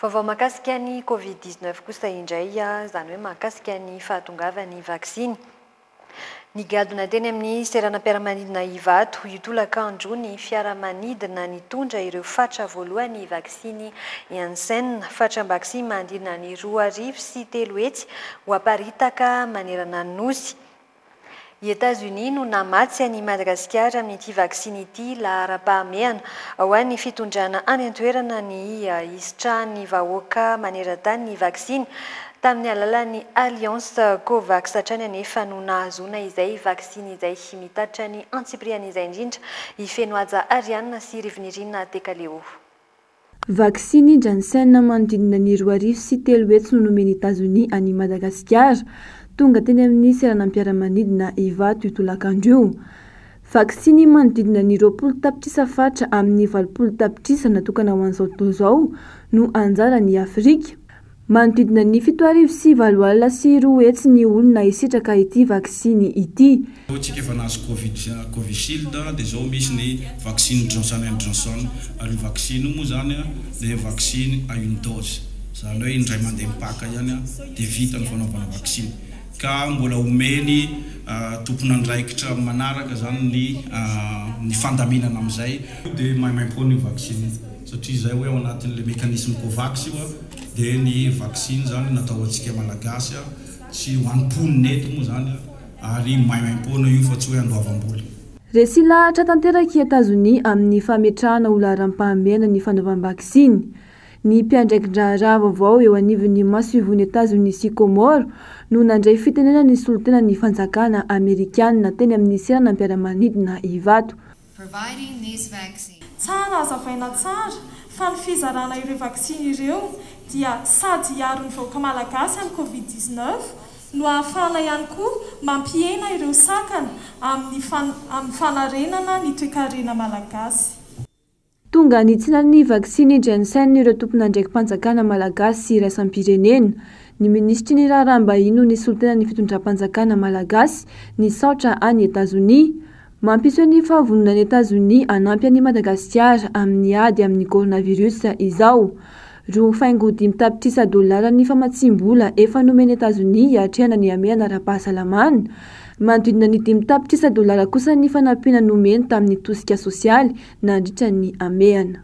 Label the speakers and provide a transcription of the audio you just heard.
Speaker 1: Vaovao mahakasika ny Covid-19 kosa indray izany hoe mahakasika ny fahatongavan'ny vaksiny. Nigadona teny amin'ny seranam-piaramanidina Ivato itolakandro ny fiaramanidina nitondra ireo fatra voalohany vaksiny Janssen, fatram-baksiny mandrina ny 2 sy 3 hetsy ho aparitaka manerana ny nosy. I États-Unis no namatsy any Madagasikara amin'ity vaksiny ity lahara-pahamehana ao any fitondrana any an-toerana ny isitrahan'ny vahoaka maneran-tany ny vaksiny tamin'ny alalan'ny Alliance Covax hatrany anefa no nahazoana izay vaksiny izay mitatitra ny antsipriana izay indrindra ifeno aja Ariana sy Rivinirina Tekaleo.
Speaker 2: Vaksiny Janssen manodidina ny 2 sy 3 hetsy no nomeny États-Unis any Madagasikara. Tonga teny amin'ny seranam-piaramanidina Ivato itolakandro. Vaksiny manodidina ny 20 tapitrisa fatra amin'ny 20 tapitrisa natokana ho an'izao tontolo izao no anjarany Afrika. Manodidina ny 7 sy 8 alina sy 2 hetsy ny olona hisitraka ity vaksiny ity.
Speaker 3: Tsika efa nahazo Covishield dia zao misy ny vaksiny Johnson & Johnson ary vaksiny moa zany dia vaksiny à une dose. Zany hoe indray mandeha mipaka ihany dia vita ny fanaovana vaksiny. Ka mbola omeny tompon'andraikitra manaraka zany ny fandaminana amin'izay dia maimaimpony vaksiny satria izay hoe ao anatin'le mekanisme Covax io dia ny vaksiny zany natao antsika malagasy tsy ho an'mponina eto moa zany ary maimaimpona io fa tsy hoe andoavam-bola.
Speaker 2: Resy lahatra tanteraka i États-Unis amin'ny fametrahana ho laharam-pahamehana ny fanaovam-vaksiny. Ny mpiandraikin-draharaha vaovao eo anivon'ny masoivon'ny États-Unis sy Comore no nandray fitenena ny solotena ny fanjakana Amerikanina teny amin'ny seranam-piaramanidina Ivato.
Speaker 4: Tsara azavaina tsara fa ny fizarana ireo vaksiny ireo dia sady hiaro ny vahoaka malagasy amin'ny Covid-19 no ahafana ihany koa mampihena ireo sakana amin'ny fanarenana ny toe-karena malagasy.
Speaker 2: Tonga nitsinan'ny vaksiny Janssen ireo tompon'andraiki-panjakana malagasy sy iraisam-pirenena. Ny ministry ny raharaham-bahiny no nisolotena ny fitondram-panjakana malagasy nisaotra any États-Unis. Mampiseho ny fahavononan'ny États-Unis hanampy an'i Madagasikara amin'ny ady amin'ny coronavirus izao. Roa faingo 5 tapitrisa dolara ny famatsim-bola efa nomeny États-Unis hiatrehana ny amehana ara-pahasalamana. Manodidina ny 5 tapitrisa dolara kosa ny fanampiana nomeny tamin'ny tosika sosialy nandritra ny amehana.